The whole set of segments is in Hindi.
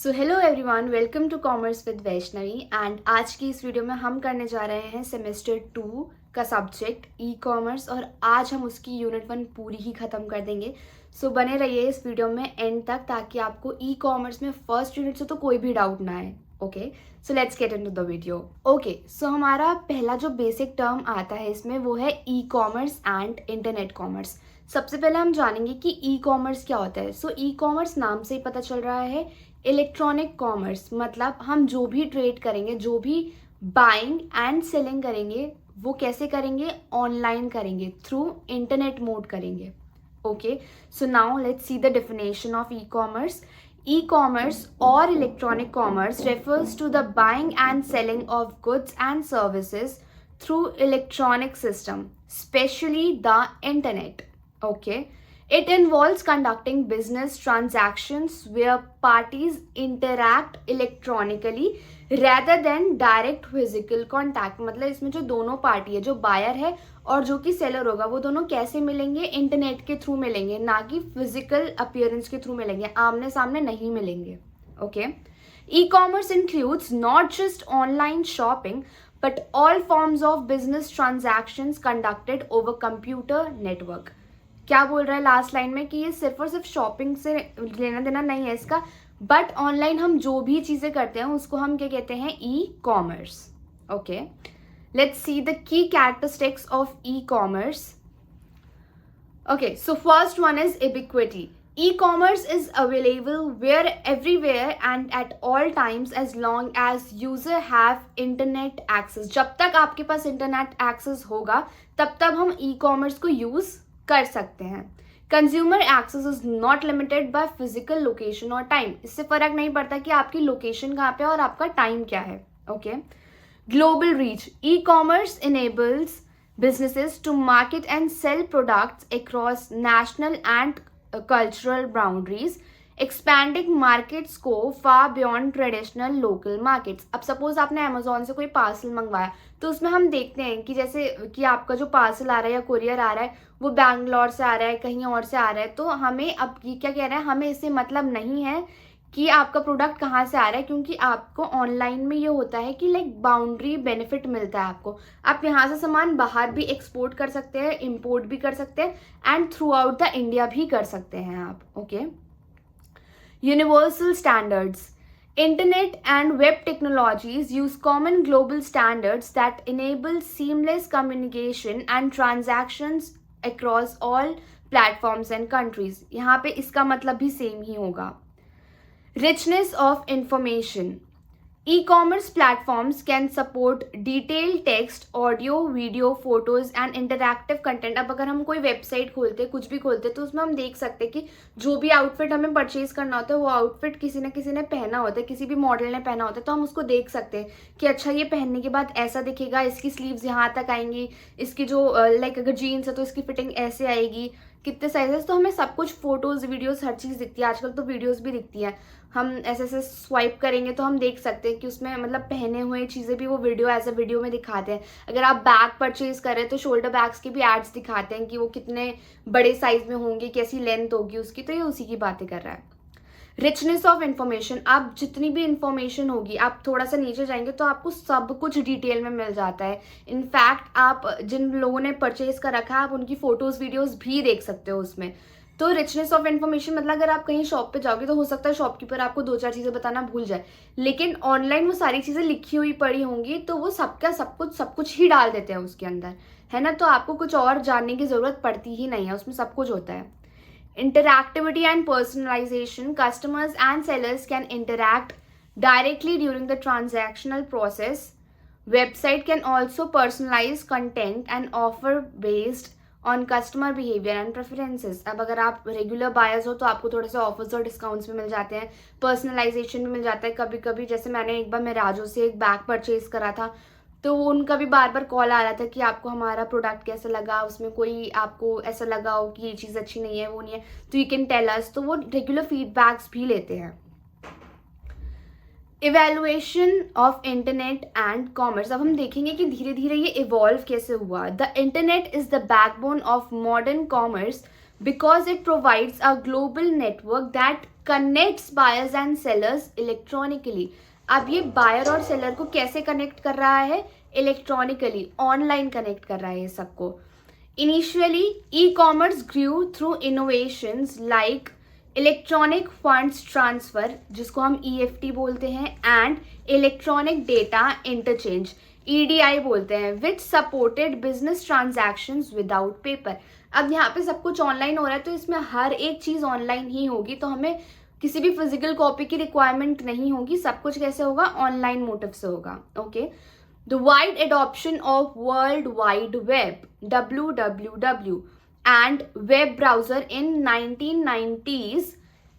So hello everyone, welcome to commerce with Vaishnavi. And आज की इस वीडियो में हम करने जा रहे हैं सेमेस्टर 2 का सब्जेक्ट ई कॉमर्स, और आज हम उसकी यूनिट 1 पूरी ही ख़त्म कर देंगे। सो बने रहिए इस वीडियो में एंड तक, ताकि आपको ई कॉमर्स में फर्स्ट यूनिट से तो कोई भी डाउट ना आए। Okay, so let's get into the video. Okay, so हमारा पहला जो बेसिक टर्म आता है इसमें वो है e commerce and internet commerce. सबसे पहले हम जानेंगे कि ई कॉमर्स क्या होता है। सो ई कॉमर्स नाम से ही पता चल रहा है इलेक्ट्रॉनिक कॉमर्स, मतलब हम जो भी ट्रेड करेंगे, जो भी बाइंग एंड सेलिंग करेंगे, वो कैसे करेंगे? ऑनलाइन करेंगे, थ्रू इंटरनेट मोड करेंगे। Okay, so now let's see the definition of e commerce. E-commerce or electronic commerce refers to the buying and selling of goods and services through electronic system, especially the internet. Okay. It involves conducting business transactions where parties interact electronically rather than direct physical contact. मतलब इसमें जो दोनों पार्टी है, जो बायर है और जो कि सेलर होगा, वो दोनों कैसे मिलेंगे? इंटरनेट के थ्रू मिलेंगे, ना कि फिजिकल अपीयरेंस के थ्रू मिलेंगे, आमने सामने नहीं मिलेंगे। Okay, e commerce includes not just online shopping but all forms of business transactions conducted over computer network. क्या बोल रहा है लास्ट लाइन में कि ये सिर्फ और सिर्फ शॉपिंग से लेना देना नहीं है इसका, बट ऑनलाइन हम जो भी चीज़ें करते हैं उसको हम क्या कहते हैं? E commerce. Okay, let's see the key characteristics of e-commerce. Okay, so first one is ubiquity. E-commerce is available where everywhere and at all times as long as user have internet access. जब तक आपके पास इंटरनेट एक्सेस होगा तब तक हम e-commerce को यूज कर सकते हैं। Consumer access is not limited by physical location और टाइम। इससे फर्क नहीं पड़ता कि आपकी लोकेशन कहाँ पे और आपका टाइम क्या है। Okay, Global reach. E-commerce enables businesses to market and sell products across national and cultural boundaries, expanding market scope far beyond traditional local markets. अब सपोज आपने अमेजोन से कोई पार्सल मंगवाया, तो उसमें हम देखते हैं कि जैसे कि आपका जो पार्सल आ रहा है या कुरियर आ रहा है वो बैंगलोर से आ रहा है, कहीं और से आ रहा है, तो हमें अब ये क्या कह रहा है, हमें इससे मतलब नहीं है कि आपका प्रोडक्ट कहाँ से आ रहा है, क्योंकि आपको ऑनलाइन में ये होता है कि लाइक बाउंड्री बेनिफिट मिलता है आपको। आप यहाँ से सामान बाहर भी एक्सपोर्ट कर सकते हैं, इंपोर्ट भी कर सकते हैं and through out the India भी कर सकते हैं आप। Okay, universal standards. Internet and web technologies use common global standards that enable seamless communication and transactions across all platforms and countries. यहाँ पे इसका मतलब भी सेम ही होगा। Richness of information. E-commerce platforms can support detailed text, audio, video, photos and interactive content. अब अगर हम कोई वेबसाइट खोलते हैं, कुछ भी खोलते हैं, तो उसमें हम देख सकते हैं कि जो भी आउटफिट हमें परचेज करना होता है वो आउटफिट किसी न किसी ने पहना होता है, किसी भी मॉडल ने पहना होता है, तो हम उसको देख सकते हैं कि अच्छा ये पहनने के बाद ऐसा दिखेगा, इसकी स्लीव्स यहाँ तक आएंगी, इसकी जो लाइक अगर जीन्स है तो इसकी फिटिंग ऐसे आएगी, कितने साइजेस, तो हमें सब कुछ फोटोज, वीडियोस, हर चीज़ दिखती है। आजकल तो वीडियोस भी दिखती है, हम ऐसे ऐसे स्वाइप करेंगे तो हम देख सकते हैं कि उसमें मतलब पहने हुए चीज़ें भी वो वीडियो एज अ वीडियो में दिखाते हैं। अगर आप बैग परचेज कर रहे हैं तो शोल्डर बैग्स के भी एड्स दिखाते हैं कि वो कितने बड़े साइज में होंगे, कैसी लेंथ होगी उसकी, तो ये उसी की बातें कर रहा है। Richness of information. आप जितनी भी इंफॉर्मेशन होगी, आप थोड़ा सा नीचे जाएंगे तो आपको सब कुछ डिटेल में मिल जाता है। इनफैक्ट आप जिन लोगों ने परचेज कर रखा है आप उनकी फोटोज वीडियोस भी देख सकते हो उसमें। तो रिचनेस ऑफ इन्फॉर्मेशन मतलब अगर आप कहीं शॉप पे जाओगे तो हो सकता है शॉपकीपर आपको 2-4 चीज़ें बताना भूल जाए, लेकिन ऑनलाइन वो सारी चीज़ें लिखी हुई पड़ी होंगी तो वो सबका सब कुछ ही डाल देते हैं उसके अंदर, है ना। तो आपको कुछ और जानने की ज़रूरत पड़ती ही नहीं है, उसमें सब कुछ होता है। Interactivity and personalization. Customers and sellers can interact directly during the transactional process. Website can also personalize content and offer based on customer behavior and preferences. अब अगर आप रेगुलर बायर्स हो तो आपको थोड़े से ऑफर्स और डिस्काउंट्स भी मिल जाते हैं, पर्सनलाइजेशन भी मिल जाता है। कभी कभी जैसे मैंने एक बार मेराजो से एक बैग परचेज करा था, तो उनका भी बार बार कॉल आ रहा था कि आपको हमारा प्रोडक्ट कैसा लगा, उसमें कोई आपको ऐसा लगा हो कि ये चीज़ अच्छी नहीं है, वो नहीं है, तो यू कैन टेल अस। तो वो रेगुलर फीडबैक्स भी लेते हैं। Evaluation of internet and commerce. अब हम देखेंगे कि धीरे धीरे ये इवॉल्व कैसे हुआ. The internet is the backbone of modern commerce because it provides a global network that connects buyers and sellers electronically. अब ये बायर और सेलर को कैसे कनेक्ट कर रहा है? इलेक्ट्रॉनिकली, ऑनलाइन कनेक्ट कर रहा है ये सबको. Initially e commerce grew through innovations like electronic funds transfer, जिसको हम EFT बोलते हैं, and electronic data interchange, EDI बोलते हैं, which supported business transactions without paper. अब यहाँ पे सब कुछ ऑनलाइन हो रहा है, तो इसमें हर एक चीज़ ऑनलाइन ही होगी, तो हमें किसी भी फिजिकल कॉपी की रिक्वायरमेंट नहीं होगी. सब कुछ कैसे होगा? ऑनलाइन मोटिव से होगा. Okay. The wide adoption of world wide web WWW and web browser in 1990s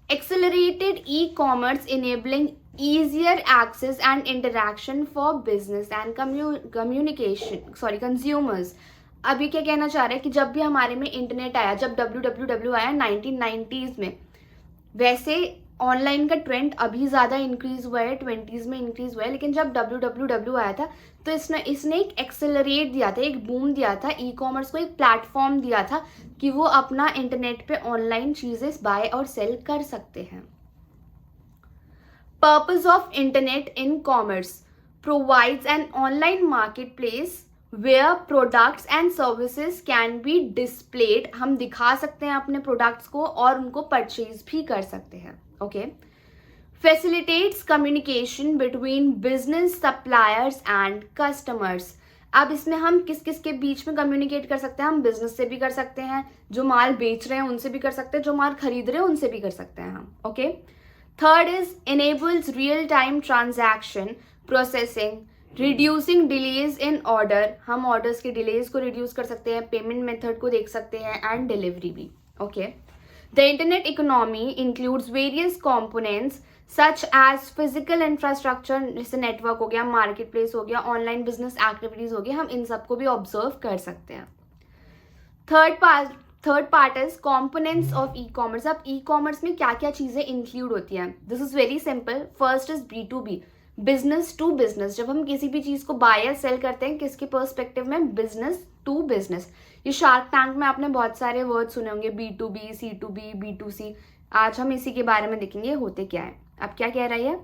accelerated e-commerce, enabling easier access and interaction for business and consumers. अभी क्या कहना चाह रहे हैं कि जब भी हमारे में इंटरनेट आया, जब WWW आया 1990s में, वैसे ऑनलाइन का ट्रेंड अभी ज़्यादा इंक्रीज हुआ है, 20s में इंक्रीज हुआ है, लेकिन जब WWW आया था तो इसने एक एक्सेलरेट दिया था, एक बूम दिया था, ई कॉमर्स को एक प्लेटफॉर्म दिया था कि वो अपना इंटरनेट पे ऑनलाइन चीज़ें बाय और सेल कर सकते हैं. Purpose of internet in commerce provides an online market place where products and services can be displayed. हम दिखा सकते हैं अपने प्रोडक्ट्स को और उनको परचेज भी कर सकते हैं. Okay. Facilitates communication between business suppliers and customers. अब इसमें हम किस किस के बीच में कम्युनिकेट कर सकते हैं? हम बिजनेस से भी कर सकते हैं, जो माल बेच रहे हैं उनसे भी कर सकते हैं, जो माल खरीद रहे हैं उनसे भी कर सकते हैं हम. Okay. Third is enables real time transaction processing, reducing delays in order. हम ऑर्डर्स के डिलेज को रिड्यूस कर सकते हैं, पेमेंट मेथड को देख सकते हैं, एंड डिलीवरी भी. Okay. The internet economy includes various components such as physical infrastructure, जैसे नेटवर्क हो गया, मार्केट प्लेस हो गया, ऑनलाइन बिजनेस एक्टिविटीज हो गया, हम इन सबको भी ऑब्जर्व कर सकते हैं. Third part is components of e commerce. अब ई कॉमर्स में क्या क्या चीज़ें इंक्लूड होती हैं? This is very simple. First is B2B, business to business. जब हम किसी भी चीज़ को बाय या सेल करते हैं, किसके पर्सपेक्टिव में? Business to business. ये शार्क टैंक में आपने बहुत सारे वर्ड सुने होंगे, B2B, C2B, B2C. आज हम इसी के बारे में देखेंगे होते क्या है. अब क्या कह रही है?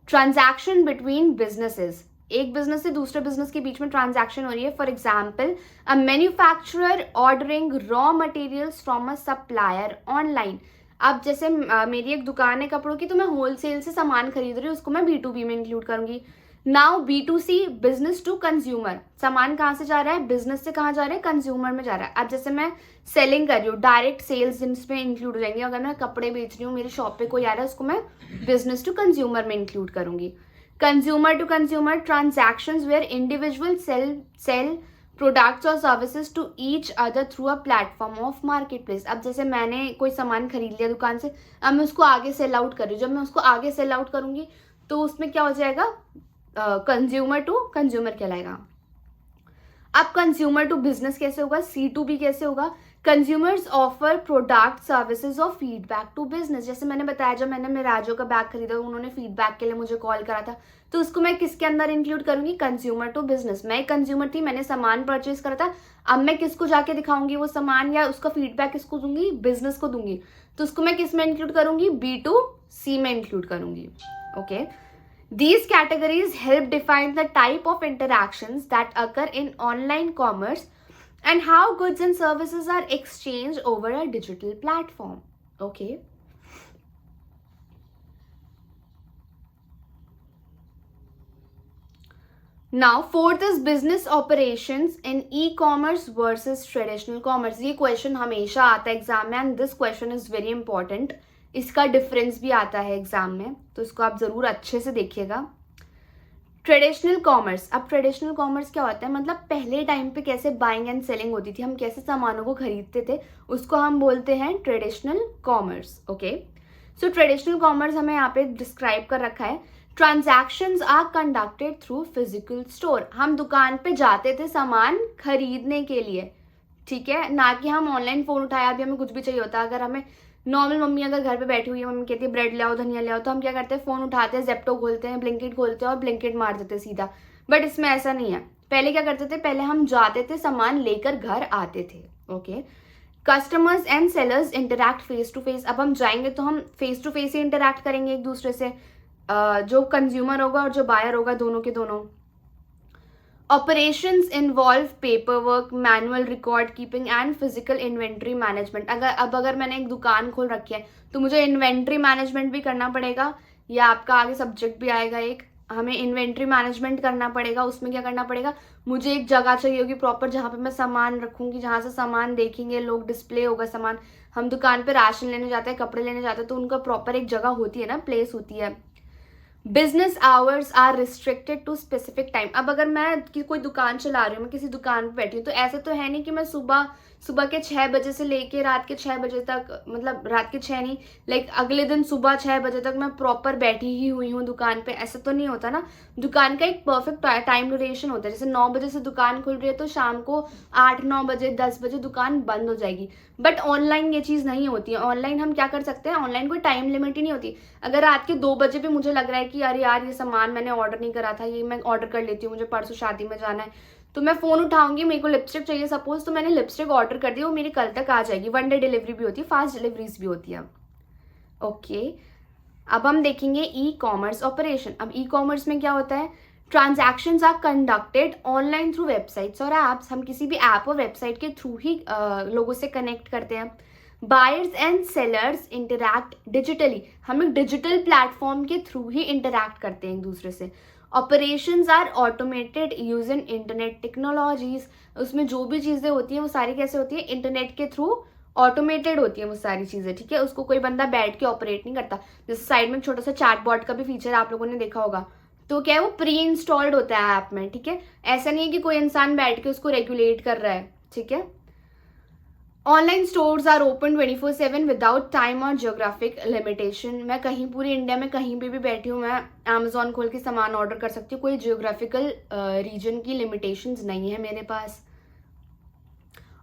ट्रांजैक्शन बिटवीन बिजनेसेस, एक बिजनेस से दूसरे बिजनेस के बीच में ट्रांजैक्शन हो रही है. For example, a manufacturer ordering raw materials from a supplier online. अब जैसे मेरी एक दुकान है कपड़ों की, तो मैं होलसेल से सामान खरीद रही हूँ, उसको मैं B2B में इंक्लूड करूंगी. Now B2C, business to consumer. सामान कहाँ से जा रहा है? बिजनेस से कहाँ जा रहा है? कंज्यूमर में जा रहा है. अब जैसे मैं सेलिंग कर रही हूँ, डायरेक्ट सेल्स जिसमें इंक्लूड हो जाएंगे. अगर मैं कपड़े बेच रही हूँ, मेरी शॉप पे कोई आ रहा है, उसको मैं बिजनेस टू कंज्यूमर में इंक्लूड करूंगी. Consumer to consumer transactions where individual sell products और services to each other through a platform of marketplace. अब जैसे मैंने कोई सामान खरीद लिया दुकान से, अब मैं उसको आगे सेल आउट कर रही हूँ. जब मैं उसको आगे सेल आउट करूंगी तो उसमें क्या हो जाएगा? कंज्यूमर टू कंज्यूमर कहलाएगा. अब कंज्यूमर टू बिजनेस कैसे होगा? C2B कैसे होगा? कंज्यूमर्स ऑफर प्रोडक्ट सर्विसेज और फीडबैक टू बिजनेस. जैसे मैंने बताया, जब मैंने मिराजो का बैग खरीदा, उन्होंने फीडबैक के लिए मुझे कॉल करा था, तो उसको मैं किसके अंदर इंक्लूड करूंगी? Consumer to business. मैं एक कंज्यूमर थी, मैंने सामान परचेज करा था, अब मैं किसको जाके दिखाऊंगी वो सामान, या उसका फीडबैक किसको दूंगी? बिजनेस को दूंगी. तो उसको मैं किस में इंक्लूड करूंगी? B2C में इंक्लूड करूंगी. Okay. These categories help define the type of interactions that occur in online commerce and how goods and services are exchanged over a digital platform. Okay. Now, fourth is business operations in e-commerce versus traditional commerce. ये question हमेशा आता है एग्जाम में, and this question is very important. इसका डिफरेंस भी आता है एग्जाम में, तो इसको आप ज़रूर अच्छे से देखिएगा. Traditional commerce. अब ट्रेडिशनल कॉमर्स क्या होता है? मतलब पहले टाइम पे कैसे बाइंग एंड सेलिंग होती थी, हम कैसे सामानों को खरीदते थे, उसको हम बोलते हैं traditional commerce. Okay. So traditional commerce हमें यहाँ पे डिस्क्राइब कर रखा है. Transactions are conducted through physical store. हम दुकान पे जाते थे सामान खरीदने के लिए, ठीक है, ना कि हम ऑनलाइन फ़ोन उठाया. अभी हमें कुछ भी चाहिए होता है, अगर हमें नॉर्मल मम्मी अगर घर पे बैठी हुई है, मम्मी कहती है ब्रेड ले आओ, धनिया ले आओ, तो हम क्या करते हैं? फ़ोन उठाते हैं, जेप्टो खोलते हैं, ब्लिंकिट खोलते हैं और ब्लिंकिट मार देते हैं सीधा. बट इसमें ऐसा नहीं है. पहले क्या करते थे? पहले हम जाते थे, सामान लेकर घर आते थे. Okay. Customers and sellers interact face to face. अब हम जाएंगे तो हम फेस टू फेस ही इंटरैक्ट करेंगे एक दूसरे से, जो कंज्यूमर होगा और जो बायर होगा, दोनों के दोनों। Operations involve paper work, manual record keeping and physical inventory management. अगर मैंने एक दुकान खोल रखी है तो मुझे इन्वेंट्री मैनेजमेंट भी करना पड़ेगा, या आपका आगे सब्जेक्ट भी आएगा एक, हमें इन्वेंट्री मैनेजमेंट करना पड़ेगा। उसमें क्या करना पड़ेगा, मुझे एक जगह चाहिए होगी प्रॉपर जहाँ पे मैं सामान रखूँगी, जहाँ से सामान देखेंगे लोग, डिस्प्ले होगा सामान। हम दुकान पे राशन लेने जाते हैं, कपड़े लेने जाते हैं, तो उनका प्रॉपर एक जगह होती है ना, प्लेस होती है। Business hours are restricted to specific time. अब अगर मैं कोई दुकान चला रही हूँ, मैं किसी दुकान पे बैठी हूँ, तो ऐसा तो है नहीं कि मैं सुबह के 6 बजे से लेके रात के 6 बजे तक, मतलब रात के 6 नहीं, लाइक अगले दिन सुबह 6 बजे तक मैं प्रॉपर बैठी ही हुई हूँ दुकान पे, ऐसा तो नहीं होता ना। दुकान का एक परफेक्ट टाइम ड्यूरेशन होता है। जैसे 9 बजे से दुकान खुल रही है तो शाम को 8-9 बजे 10 बजे दुकान बंद हो जाएगी। बट ऑनलाइन ये चीज़ नहीं होती है। ऑनलाइन हम क्या कर सकते हैं, ऑनलाइन कोई टाइम लिमिट ही नहीं होती। अगर रात के 2 बजे भी मुझे लग रहा है कि अरे यार ये सामान मैंने ऑर्डर नहीं करा था, ये मैं ऑर्डर कर लेती हूँ, मुझे परसों शादी में जाना है, तो मैं फ़ोन उठाऊंगी, मेरे को लिपस्टिक चाहिए सपोज, तो मैंने लिपस्टिक ऑर्डर कर दी, वो मेरी कल तक आ जाएगी। 1 डे डिलीवरी भी होती है, फास्ट डिलीवरीज भी होती है। ओके, अब हम देखेंगे ई कॉमर्स ऑपरेशन। अब ई कॉमर्स में क्या होता है, transactions are conducted online through websites और ऐप्स। हम किसी भी ऐप और वेबसाइट के थ्रू ही लोगों से कनेक्ट करते हैं। Buyers and sellers interact digitally. हम एक डिजिटल प्लेटफॉर्म के थ्रू ही इंटरैक्ट करते हैं एक दूसरे से। Operations are automated using internet technologies. उसमें जो भी चीज़ें होती हैं वो सारी कैसे होती है, इंटरनेट के थ्रू ऑटोमेटेड होती है वो सारी चीज़ें, ठीक है। उसको कोई बंदा बैठ के ऑपरेट नहीं करता। जैसे साइड में एक छोटा सा चैट बॉट का भी फीचर आप लोगों ने देखा होगा, तो क्या है, वो प्री इंस्टॉल्ड होता है ऐप में, ठीक है। ऐसा नहीं है कि कोई इंसान बैठ के उसको रेगुलेट कर रहा है, ठीक है। Online stores are open 24/7 without time और जियोग्राफिक लिमिटेशन। मैं कहीं पूरी इंडिया में कहीं पे भी बैठी हूँ, मैं अमेजोन खोल के सामान ऑर्डर कर सकती हूँ, कोई जियोग्राफिकल रीजन की लिमिटेशंस नहीं है मेरे पास।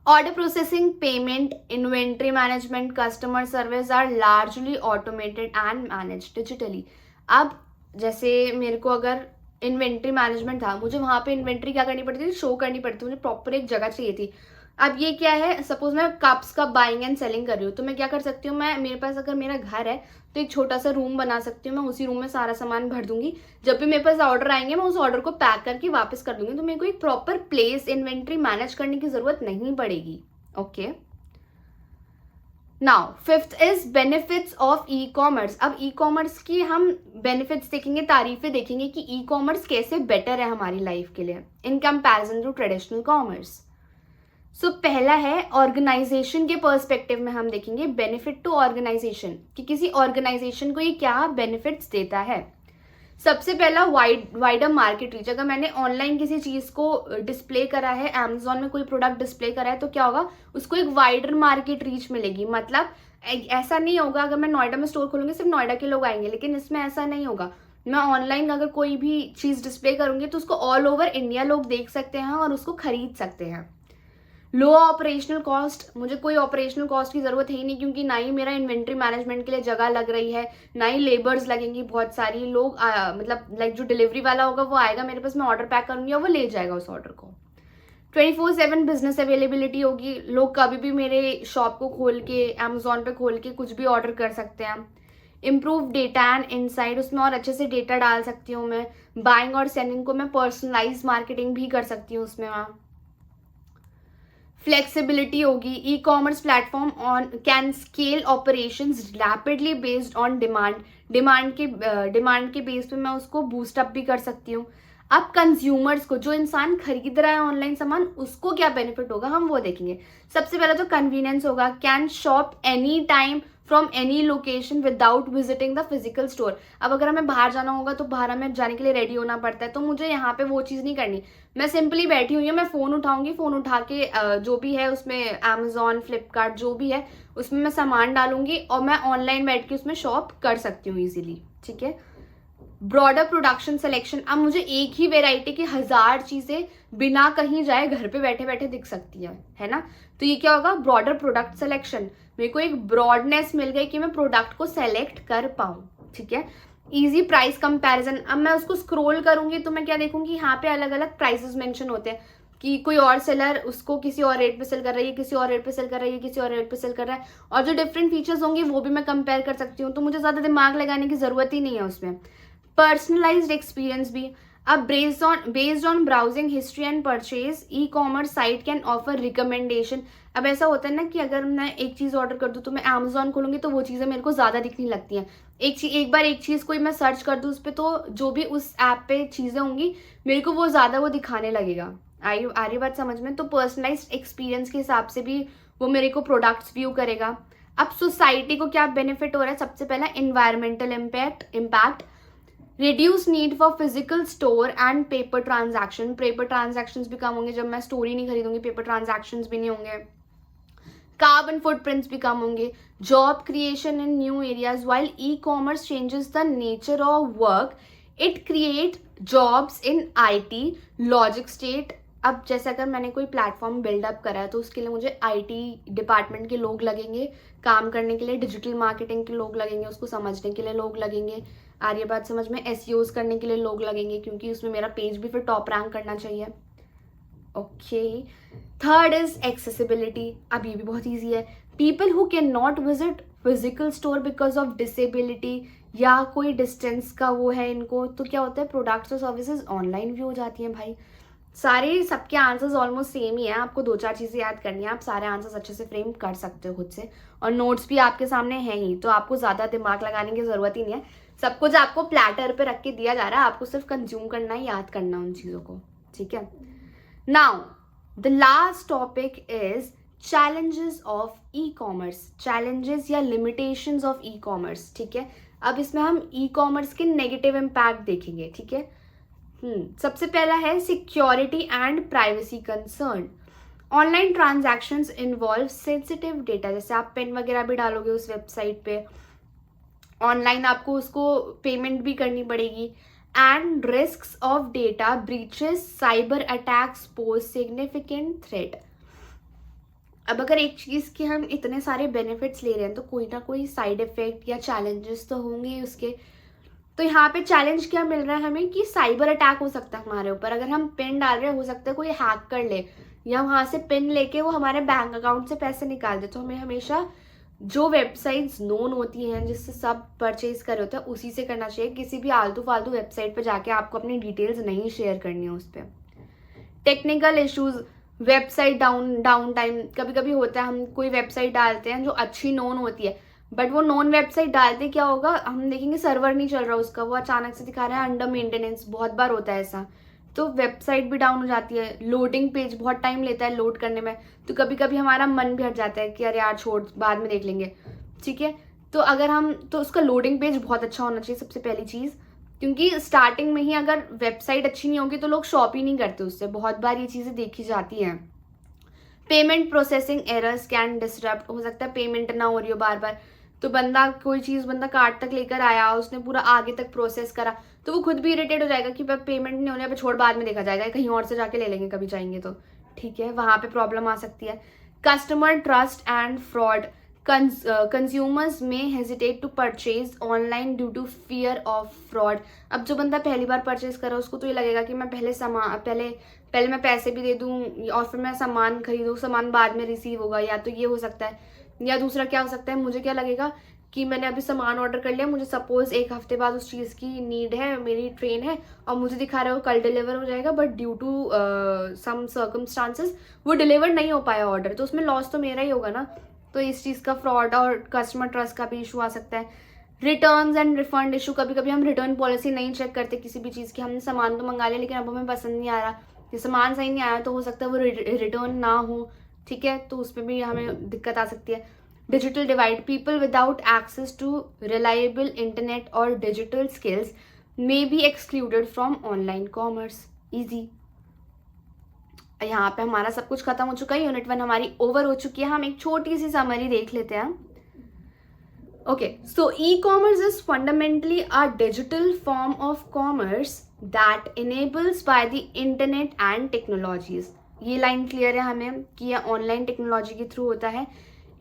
Order processing, payment, inventory management, customer service are largely automated and manage digitally. अब जैसे मेरे को अगर इन्वेंट्री मैनेजमेंट था, मुझे वहाँ पे इन्वेंट्री क्या करनी पड़ती थी, शो करनी पड़ती थी, मुझे प्रॉपर एक जगह चाहिए थी। अब ये क्या है, सपोज मैं कप्स का बाइंग एंड सेलिंग कर रही हूँ, तो मैं क्या कर सकती हूँ, मेरे पास अगर मेरा घर है तो एक छोटा सा रूम बना सकती हूँ, मैं उसी रूम में सारा सामान भर दूंगी। जब भी मेरे पास ऑर्डर आएंगे मैं उस ऑर्डर को पैक करके वापस कर दूंगी, तो मेरे को एक प्रॉपर प्लेस इन्वेंट्री मैनेज करने की जरूरत नहीं पड़ेगी। Okay, now fifth is benefits of e commerce. अब ई कॉमर्स की हम बेनिफिट्स देखेंगे, तारीफें देखेंगे कि ई कॉमर्स कैसे बेटर है हमारी लाइफ के लिए in comparison to traditional commerce. So पहला है ऑर्गेनाइजेशन के पर्सपेक्टिव में हम देखेंगे बेनिफिट टू ऑर्गेनाइजेशन, कि किसी ऑर्गेनाइजेशन को ये क्या बेनिफिट्स देता है। सबसे पहला वाइडर मार्केट रीच। अगर मैंने ऑनलाइन किसी चीज़ को डिस्प्ले करा है, अमेजोन में कोई प्रोडक्ट डिस्प्ले करा है, तो क्या होगा, उसको एक वाइडर मार्केट रीच मिलेगी। मतलब ऐसा नहीं होगा अगर मैं नोएडा में स्टोर खोलूंगी सिर्फ नोएडा के लोग आएंगे, लेकिन इसमें ऐसा नहीं होगा। मैं ऑनलाइन अगर कोई भी चीज़ डिस्प्ले करूंगी तो उसको ऑल ओवर इंडिया लोग देख सकते हैं और उसको खरीद सकते हैं। लो ऑपरेशनल कॉस्ट, मुझे कोई ऑपरेशनल कॉस्ट की ज़रूरत है ही नहीं, क्योंकि ना ही मेरा इन्वेंट्री मैनेजमेंट के लिए जगह लग रही है, ना ही लेबर्स लगेंगी बहुत सारी। लोग मतलब लाइक जो डिलीवरी वाला होगा वो आएगा मेरे पास, मैं ऑर्डर पैक करूँगी और वो ले जाएगा उस ऑर्डर को। 24/7 बिजनेस अवेलेबिलिटी होगी। लोग कभी भी मेरे शॉप को खोल के, अमेजोन पे खोल के कुछ भी ऑर्डर कर सकते हैं। इम्प्रूव डेटा एंड इनसाइट, उसमें और अच्छे से डेटा डाल सकती हूँ मैं। बाइंग और सेलिंग को मैं पर्सनलाइज मार्केटिंग भी कर सकती हूँ उसमें मैं। फ्लेक्सिबिलिटी होगी। E commerce platform can scale operations rapidly based on demand के बेस पे मैं उसको बूस्टअप भी कर सकती हूँ। अब कंज्यूमर्स को, जो इंसान खरीद रहा है ऑनलाइन सामान, उसको क्या बेनिफिट होगा हम वो देखेंगे। सबसे पहला तो कन्वीनियंस होगा, can shop any time from any location without visiting the physical store. अब अगर हमें बाहर जाना होगा तो बाहर हमें जाने के लिए रेडी होना पड़ता है, तो मुझे यहाँ पे वो चीज़ नहीं करनी। मैं सिंपली बैठी हुई हूँ, मैं फ़ोन उठाऊंगी, फ़ोन उठा के जो भी है उसमें अमेजोन, फ्लिपकार्ट जो भी है उसमें मैं सामान डालूंगी और मैं ऑनलाइन बैठ के उसमें शॉप कर सकती हूँ ईजिली, ठीक है। ब्रॉडर प्रोडक्शन सिलेक्शन, अब मुझे एक ही वेराइटी की 1000 चीज़ें बिना कहीं जाए घर पे बैठे बैठे दिख सकती है ना। तो ये क्या होगा, ब्रॉडर प्रोडक्ट सिलेक्शन। मेरे को एक ब्रॉडनेस मिल गई कि मैं प्रोडक्ट को सेलेक्ट कर पाऊँ, ठीक है। इजी प्राइस कंपैरिजन, अब मैं उसको स्क्रॉल करूंगी तो मैं क्या देखूंगी, यहाँ पे अलग अलग प्राइसेस मेंशन होते हैं, कि कोई और सेलर उसको किसी और रेट पे सेल कर रहा है, किसी और रेट पे सेल कर रहा है, किसी और रेट पे सेल कर रहा है, और जो डिफरेंट फीचर्स होंगे वो भी मैं कंपेयर कर सकती हूँ, तो मुझे ज़्यादा दिमाग लगाने की ज़रूरत ही नहीं है उसमें। पर्सनलाइज्ड एक्सपीरियंस भी, अब based on browsing history and purchase e commerce site can offer recommendation. अब ऐसा होता है ना कि अगर मैं एक चीज़ ऑर्डर कर दूँ तो मैं अमेजोन खोलूंगी तो वो चीज़ें मेरे को ज़्यादा दिखने लगती हैं। एक बार एक चीज़ कोई मैं सर्च कर दूँ उस पर, तो जो भी उस ऐप पे चीज़ें होंगी मेरे को वो ज़्यादा वो दिखाने लगेगा। आ रही बात समझ में? तो पर्सनलाइज्ड एक्सपीरियंस के हिसाब से भी वो मेरे को प्रोडक्ट्स व्यू करेगा। अब सोसाइटी को क्या बेनिफिट हो रहा है? सबसे पहला environmental impact, reduce need for physical store and paper transactions भी कम होंगे, जब मैं स्टोर ही नहीं खरीदूंगी पेपर ट्रांजैक्शंस भी नहीं होंगे। कार्बन फुटप्रिंट्स भी कम होंगे। Job creation in new areas, while e commerce changes the nature of work, it create jobs in IT, logic state. अब जैसे अगर मैंने कोई प्लेटफॉर्म बिल्डअप करा है तो उसके लिए मुझे IT डिपार्टमेंट के लोग लगेंगे काम करने के लिए, डिजिटल मार्केटिंग के लोग लगेंगे, उसको समझने के लिए लोग लगेंगे, आ रही है बात समझ में, SEOs करने के लिए लोग लगेंगे, क्योंकि उसमें मेरा पेज भी फिर टॉप रैंक करना चाहिए। Okay, third is accessibility. अब ये भी बहुत ईजी है। People who can not visit physical store because of disability, या कोई डिस्टेंस का वो है इनको, तो क्या होता है प्रोडक्ट्स और सर्विसेज ऑनलाइन भी हो जाती हैं भाई। सारे सबके आंसर्स ऑलमोस्ट सेम ही है, आपको 2-4 चीज़ें याद करनी है, आप सारे आंसर्स अच्छे से फ्रेम कर सकते हो खुद से, और नोट्स भी आपके सामने हैं ही, तो आपको ज़्यादा दिमाग लगाने की ज़रूरत ही नहीं है। सब कुछ आपको प्लेटर पे रख के दिया जा रहा है, आपको सिर्फ कंज्यूम करना है, याद करना उन चीज़ों को, ठीक है। Now the last topic is challenges of e commerce, challenges या लिमिटेशंस ऑफ ई कॉमर्स, ठीक है। अब इसमें हम ई कॉमर्स के नेगेटिव इम्पैक्ट देखेंगे, ठीक है। सबसे पहला है security and privacy concern. Online transactions involve sensitive data, जैसे आप पेन वगैरह भी डालोगे उस वेबसाइट पे, ऑनलाइन आपको उसको पेमेंट भी करनी पड़ेगी, and risks of data breaches, cyber attacks pose significant threat. अब अगर एक चीज़ के हम इतने सारे बेनिफिट्स ले रहे हैं तो कोई ना कोई साइड इफेक्ट या चैलेंजेस तो होंगे उसके। तो यहाँ पे चैलेंज क्या मिल रहा है हमें कि साइबर अटैक हो सकता है हमारे ऊपर, अगर हम पिन डाल रहे हैं हो सकता है कोई हैक कर ले, या वहाँ से पिन लेके वो हमारे बैंक अकाउंट से पैसे निकाल दे। तो हमें हमेशा जो वेबसाइट्स नोन होती हैं जिससे सब परचेज कर रहे होते हैं उसी से करना चाहिए, किसी भी आलतू फालतू वेबसाइट पर जाके आपको अपनी डिटेल्स नहीं शेयर करनी है उस पर। Technical issues, website down time, कभी कभी होता है हम कोई वेबसाइट डालते हैं जो अच्छी नोन होती है, बट वो नॉन वेबसाइट डालते क्या होगा, हम देखेंगे सर्वर नहीं चल रहा उसका, वो अचानक से दिखा रहा है अंडर मेंटेनेंस, बहुत बार होता है ऐसा, तो वेबसाइट भी डाउन हो जाती है। लोडिंग पेज बहुत टाइम लेता है लोड करने में, तो कभी कभी हमारा मन भी हट जाता है कि अरे यार छोड़ बाद में देख लेंगे, ठीक है। तो अगर हम तो उसका लोडिंग पेज बहुत अच्छा होना चाहिए सबसे पहली चीज़, क्योंकि स्टार्टिंग में ही अगर वेबसाइट अच्छी नहीं होगी तो लोग शॉप ही नहीं करते उससे, बहुत बार ये चीज़ें देखी जाती हैं। Payment processing errors can disrupt, हो सकता है पेमेंट ना हो रही हो बार बार, तो कोई चीज़ बंदा कार्ट तक लेकर आया, उसने पूरा आगे तक प्रोसेस करा, तो वो खुद भी इरिटेट हो जाएगा कि पेमेंट नहीं होने पे छोड़ बाद में देखा जाएगा, कहीं और से जाके ले लेंगे कभी जाएंगे तो, ठीक है, वहाँ पे प्रॉब्लम आ सकती है। Customer trust and fraud, consumers may hesitate to purchase online due to fear of fraud. अब जो बंदा पहली बार परचेज कर रहा है उसको तो ये लगेगा कि मैं पहले मैं पैसे भी दे दूँ और फिर मैं सामान खरीदूँ, सामान बाद में रिसीव होगा, या तो ये हो सकता है, या दूसरा क्या हो सकता है, मुझे क्या लगेगा कि मैंने अभी सामान ऑर्डर कर लिया, मुझे सपोज 1 हफ्ते बाद उस चीज़ की नीड है, मेरी ट्रेन है और मुझे दिखा रहा है वो कल डिलीवर हो जाएगा, but due to some circumstances वो डिलीवर नहीं हो पाया ऑर्डर, तो उसमें लॉस तो मेरा ही होगा ना। तो इस चीज़ का फ्रॉड और कस्टमर ट्रस्ट का भी इशू आ सकता है। रिटर्न्स एंड रिफंड इशू, कभी कभी हम रिटर्न पॉलिसी नहीं चेक करते किसी भी चीज़ की, हमने सामान तो मंगा लिया लेकिन अब हमें पसंद नहीं आ रहा, ये सामान सही नहीं आया, तो हो सकता है वो रिटर्न ना हो, ठीक है, तो उसमें भी हमें दिक्कत आ सकती है। Digital divide, people without access to reliable internet और digital skills may be excluded from online commerce. Easy. यहाँ पे हमारा सब कुछ खत्म हो चुका है, यूनिट 1 हमारी ओवर हो चुकी है। हम एक छोटी सी समरी देख लेते हैं। Okay, so e commerce is fundamentally a digital form of commerce that enables by the internet and technologies. ये लाइन क्लियर है हमें कि यह ऑनलाइन टेक्नोलॉजी के थ्रू होता है।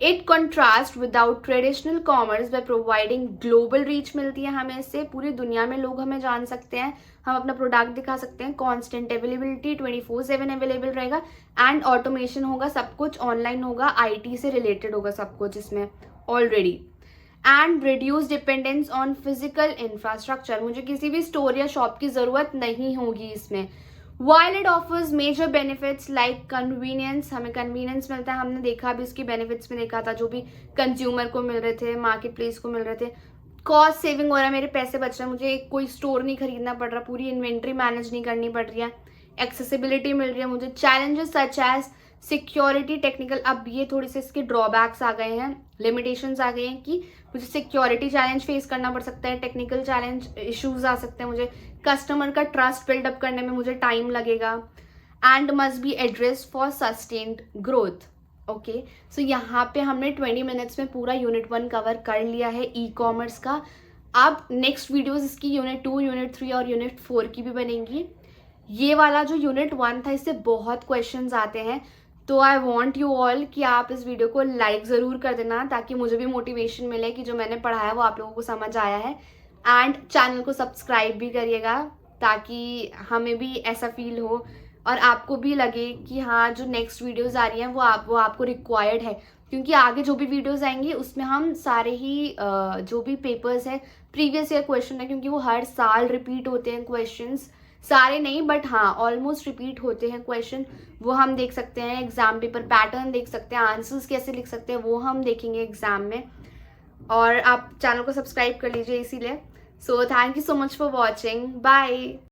It contrast without traditional commerce by providing global reach मिलती है हमें इससे, पूरी दुनिया में लोग हमें जान सकते हैं, हम अपना प्रोडक्ट दिखा सकते हैं, कॉन्स्टेंट अवेलेबिलिटी 24/7 अवेलेबल रहेगा एंड ऑटोमेशन होगा, सब कुछ ऑनलाइन होगा, IT से रिलेटेड होगा सब कुछ इसमें already, and reduce dependence on physical infrastructure, मुझे किसी भी स्टोर या शॉप की ज़रूरत नहीं होगी इसमें। While it offers major benefits like convenience, हमें कन्वीनियंस मिलता है, हमने देखा भी उसकी बेनिफिट्स में देखा था जो भी कंज्यूमर को मिल रहे थे, मार्केट प्लेस को मिल रहे थे, कॉस्ट सेविंग हो रहा है, मेरे पैसे बच रहे हैं, मुझे कोई स्टोर नहीं खरीदना पड़ रहा, पूरी इन्वेंट्री मैनेज नहीं करनी पड़ रही है, एक्सेसिबिलिटी मिल रही है मुझे, challenges such as security technical, अब ये थोड़ी से इसके ड्रॉबैक्स आ गए हैं, लिमिटेशंस आ गए हैं कि मुझे सिक्योरिटी चैलेंज फेस करना पड़ सकता है, टेक्निकल चैलेंज इश्यूज आ सकते हैं, मुझे कस्टमर का ट्रस्ट बिल्डअप करने में मुझे टाइम लगेगा, and must be address for sustained growth. Okay, so यहाँ पे हमने 20 मिनट्स में पूरा यूनिट 1 कवर कर लिया है ई कॉमर्स का। अब नेक्स्ट वीडियोस इसकी यूनिट 2, यूनिट 3 और यूनिट 4 की भी बनेंगी। ये वाला जो यूनिट 1 था इससे बहुत क्वेश्चंस आते हैं, तो आई वॉन्ट यू ऑल कि आप इस वीडियो को लाइक ज़रूर कर देना ताकि मुझे भी मोटिवेशन मिले कि जो मैंने पढ़ाया वो आप लोगों को समझ आया है, एंड चैनल को सब्सक्राइब भी करिएगा ताकि हमें भी ऐसा फील हो और आपको भी लगे कि हाँ जो नेक्स्ट वीडियोस आ रही हैं वो आपको रिक्वायर्ड है, क्योंकि आगे जो भी वीडियोस आएंगी उसमें हम सारे ही जो भी पेपर्स हैं प्रीवियस ईयर क्वेश्चन है, क्योंकि वो हर साल रिपीट होते हैं क्वेश्चंस, सारे नहीं बट हाँ ऑलमोस्ट रिपीट होते हैं क्वेश्चन, वो हम देख सकते हैं, एग्जाम पेपर पैटर्न देख सकते हैं, आंसर्स कैसे लिख सकते हैं वो हम देखेंगे एग्जाम में, और आप चैनल को सब्सक्राइब कर लीजिए इसीलिए। So thank you so much for watching, bye.